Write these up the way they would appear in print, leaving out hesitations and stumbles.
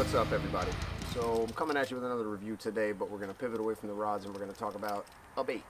what's up, everybody? So I'm coming at you with another review today, but we're going to pivot away from the rods and we're going to talk about a bait.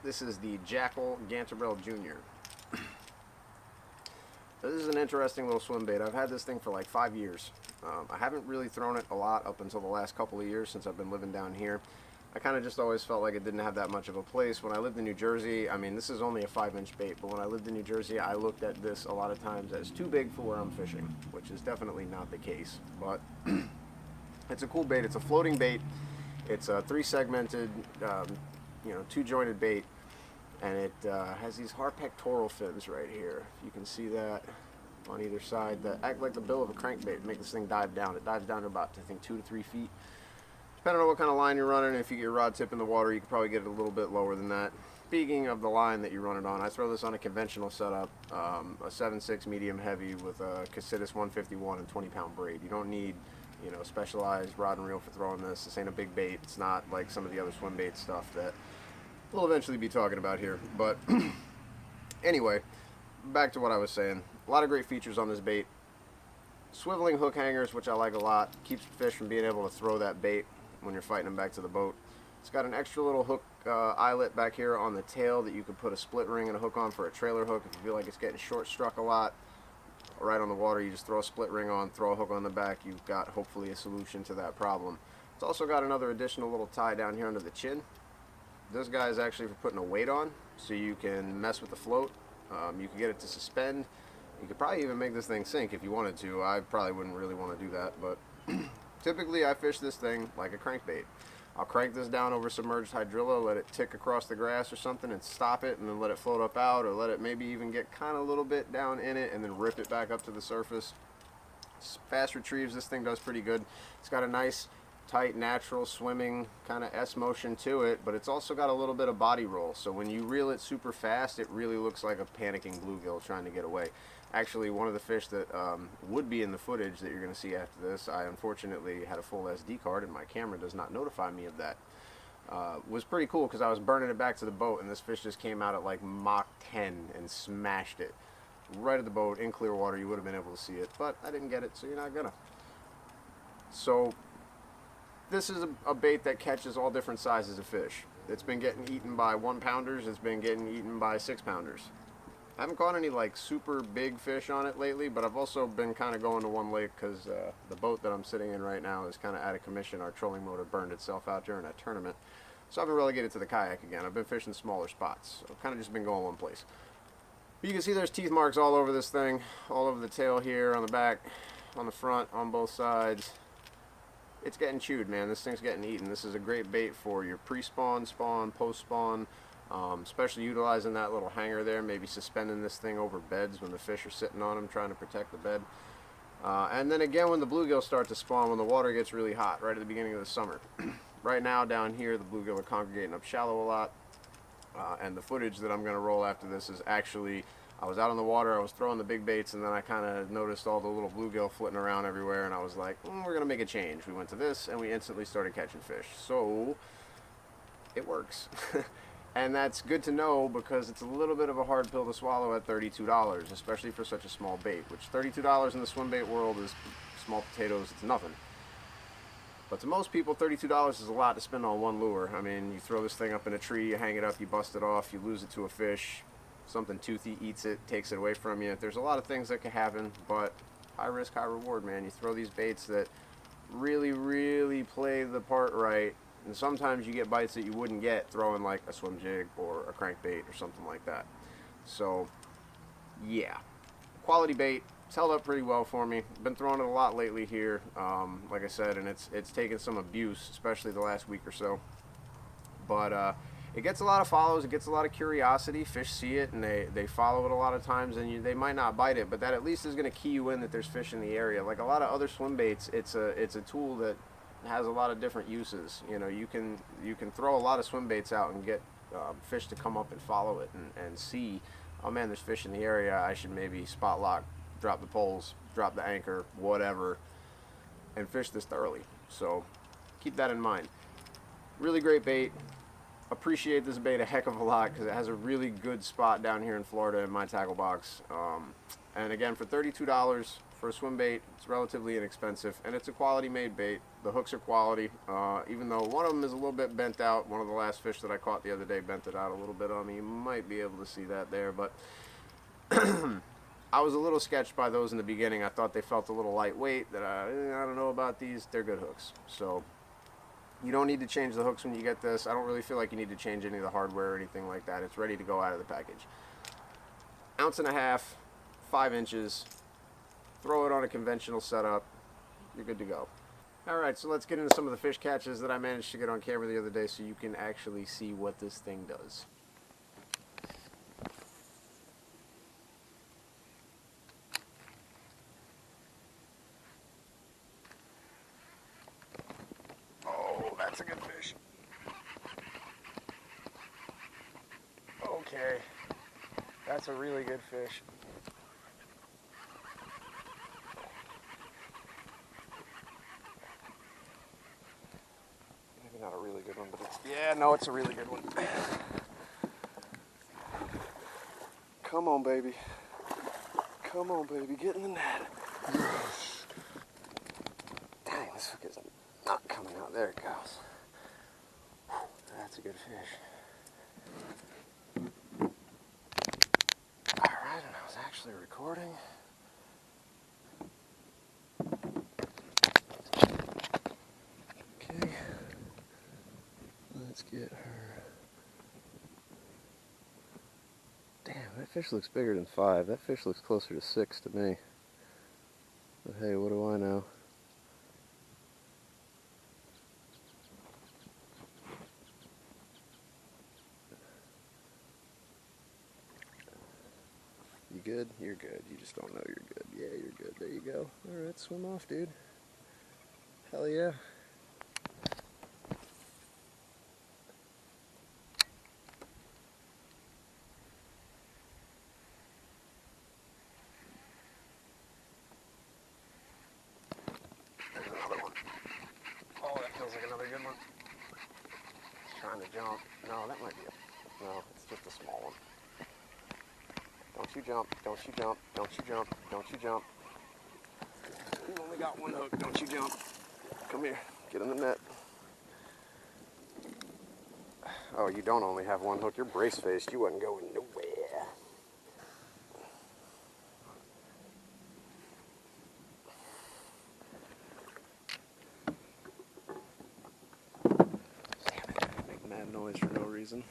This is the Jackall Gantarel Jr. This is an interesting little swim bait. I've had this thing for like 5 years. I haven't really thrown it a lot up until the last couple of years since I've been living down here. I kind of just always felt like it didn't have that much of a place. When I lived in New Jersey, I mean, this is only a 5-inch bait, but when I lived in New Jersey, I looked at this a lot of times as too big for where I'm fishing, which is definitely not the case. But it's a cool bait. It's a floating bait. It's a 3-segmented, 2-jointed bait, and it has these hard pectoral fins right here. If you can see that on either side, that act like the bill of a crankbait. Make this thing dive down. It dives down to about, I think, 2 to 3 feet. Depending on what kind of line you're running, if you get your rod tip in the water, you can probably get it a little bit lower than that. Speaking of the line that you run it on, I throw this on a conventional setup, a 7.6 medium heavy with a Cassidus 151 and 20-pound braid. You don't need, specialized rod and reel for throwing this. This ain't a big bait. It's not like some of the other swim bait stuff that we'll eventually be talking about here. But anyway, back to what I was saying. A lot of great features on this bait. Swiveling hook hangers, which I like a lot, keeps fish from being able to throw that bait when you're fighting them back to the boat. It's got an extra little hook eyelet back here on the tail that you could put a split ring and a hook on for a trailer hook if you feel like it's getting short struck a lot. Right on the water, you just throw a split ring on, throw a hook on the back, you've got hopefully a solution to that problem. It's also got another additional little tie down here under the chin. This guy is actually for putting a weight on, so you can mess with the float. You can get it to suspend. You could probably even make this thing sink if you wanted to. I probably wouldn't really want to do that, but typically I fish this thing like a crankbait. I'll crank this down over submerged hydrilla, let it tick across the grass or something and stop it, and then let it float up out, or let it maybe even get kind of a little bit down in it and then rip it back up to the surface. Fast retrieves, this thing does pretty good. It's got a nice tight natural swimming kind of S motion to it, but it's also got a little bit of body roll, so when you reel it super fast it really looks like a panicking bluegill trying to get away. Actually, one of the fish that would be in the footage that you're going to see after this, I unfortunately had a full SD card and my camera does not notify me of that. Was pretty cool because I was burning it back to the boat and this fish just came out at like Mach 10 and smashed it right at the boat in clear water. You would have been able to see it, but I didn't get it, so you're not gonna. So this is a bait that catches all different sizes of fish. It's been getting eaten by 1-pounders. It's been getting eaten by 6-pounders. I haven't caught any like super big fish on it lately, but I've also been kind of going to one lake because the boat that I'm sitting in right now is kind of out of commission. Our trolling motor burned itself out during that tournament. So I've been relegated to the kayak again. I've been fishing smaller spots. So I've kind of just been going one place. But you can see there's teeth marks all over this thing, all over the tail here, on the back, on the front, on both sides. It's getting chewed, man. This thing's getting eaten. This is a great bait for your pre-spawn, spawn, post-spawn, especially utilizing that little hanger there, maybe suspending this thing over beds when the fish are sitting on them, trying to protect the bed. And then again, when the bluegills start to spawn, when the water gets really hot, right at the beginning of the summer. Right now, down here, the bluegill are congregating up shallow a lot. And the footage that I'm going to roll after this is actually, I was out on the water, I was throwing the big baits, and then I kind of noticed all the little bluegill flitting around everywhere, and I was like, we're going to make a change. We went to this, and we instantly started catching fish. So, it works. And that's good to know because it's a little bit of a hard pill to swallow at $32, especially for such a small bait, which $32 in the swim bait world is small potatoes, it's nothing. But to most people, $32 is a lot to spend on one lure. I mean, you throw this thing up in a tree, you hang it up, you bust it off, you lose it to a fish, something toothy eats it, takes it away from you. There's a lot of things that can happen, but high risk, high reward, man. You throw these baits that really, really play the part right, and sometimes you get bites that you wouldn't get throwing like a swim jig or a crankbait or something like that. So, yeah. Quality bait. It's held up pretty well for me. Been throwing it a lot lately here, like I said, and it's taken some abuse, especially the last week or so. But it gets a lot of follows, it gets a lot of curiosity. Fish see it and they follow it a lot of times, and they might not bite it, but that at least is going to key you in that there's fish in the area. Like a lot of other swim baits, it's a tool that has a lot of different uses. You can throw a lot of swim baits out and get fish to come up and follow it and see, oh man, there's fish in the area, I should maybe spot lock, drop the poles, drop the anchor, whatever, and fish this thoroughly. So keep that in mind. Really great bait. appreciate this bait a heck of a lot because it has a really good spot down here in Florida in my tackle box. And again, for $32 for a swim bait, it's relatively inexpensive, and it's a quality made bait. The hooks are quality, even though one of them is a little bit bent out. One of the last fish that I caught the other day bent it out a little bit on me. You might be able to see that there, but I was a little sketched by those in the beginning. I thought they felt a little lightweight, that I don't know about these. They're good hooks. So you don't need to change the hooks when you get this. I don't really feel like you need to change any of the hardware or anything like that. It's ready to go out of the package. 1.5 ounces, 5 inches. Throw it on a conventional setup. You're good to go. Alright, so let's get into some of the fish catches that I managed to get on camera the other day so you can actually see what this thing does. Oh, that's a good fish. Okay, that's a really good fish. Maybe not a really good one, but it's, yeah, no, it's a really good one. Come on, baby. Come on, baby, get in the net. Dang, this hook is not coming out. There it goes. That's a good fish. Alright, and I was actually recording. Okay. Let's get her. Damn, that fish looks bigger than 5. That fish looks closer to 6 to me. But hey, what do I know? You good? You're good. You just don't know you're good. Yeah, you're good. There you go. Alright, swim off, dude. Hell yeah. There's another one. Oh, that feels like another good one. It's trying to jump. No, that might be a... No, it's just a small one. Don't you jump, don't you jump, don't you jump, don't you jump. You only got one hook, don't you jump. Come here, get in the net. Oh, you don't only have one hook, you're brace-faced, you wasn't going nowhere. Damn it, I make mad noise for no reason.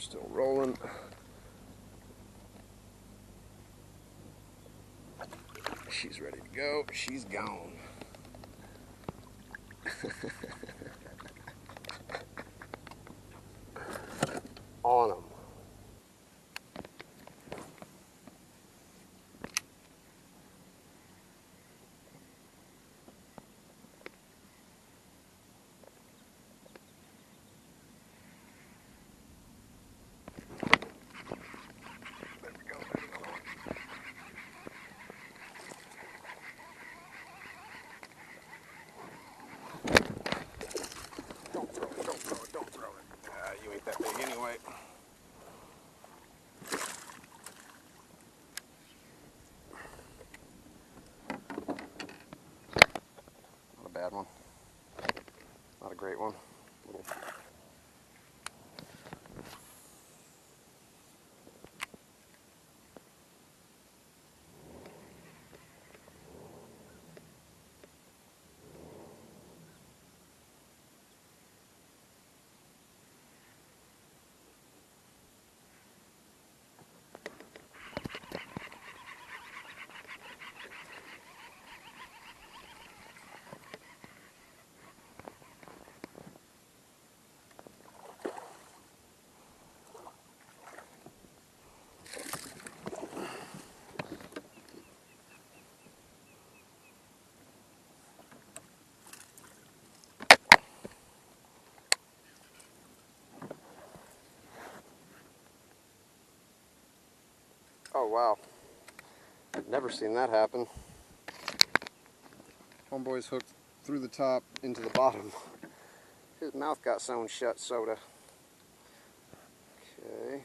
Still rolling. She's ready to go. She's gone. On them. That big anyway. Not a bad one. Not a great one. Oh wow, I've never seen that happen. Homeboy's hooked through the top into the bottom. His mouth got sewn shut, sorta. Okay.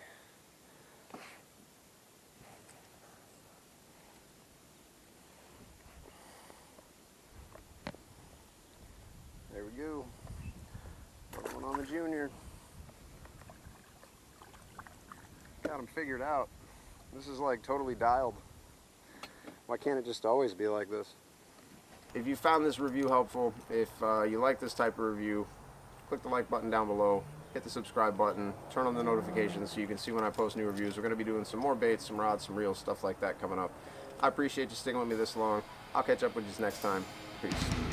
There we go. Another one on the junior. Got him figured out. This is like totally dialed. Why can't it just always be like this? If you found this review helpful, if you like this type of review, click the like button down below, hit the subscribe button, turn on the notifications so you can see when I post new reviews. We're going to be doing some more baits, some rods, some reels, stuff like that coming up. I appreciate you sticking with me this long. I'll catch up with you next time. Peace.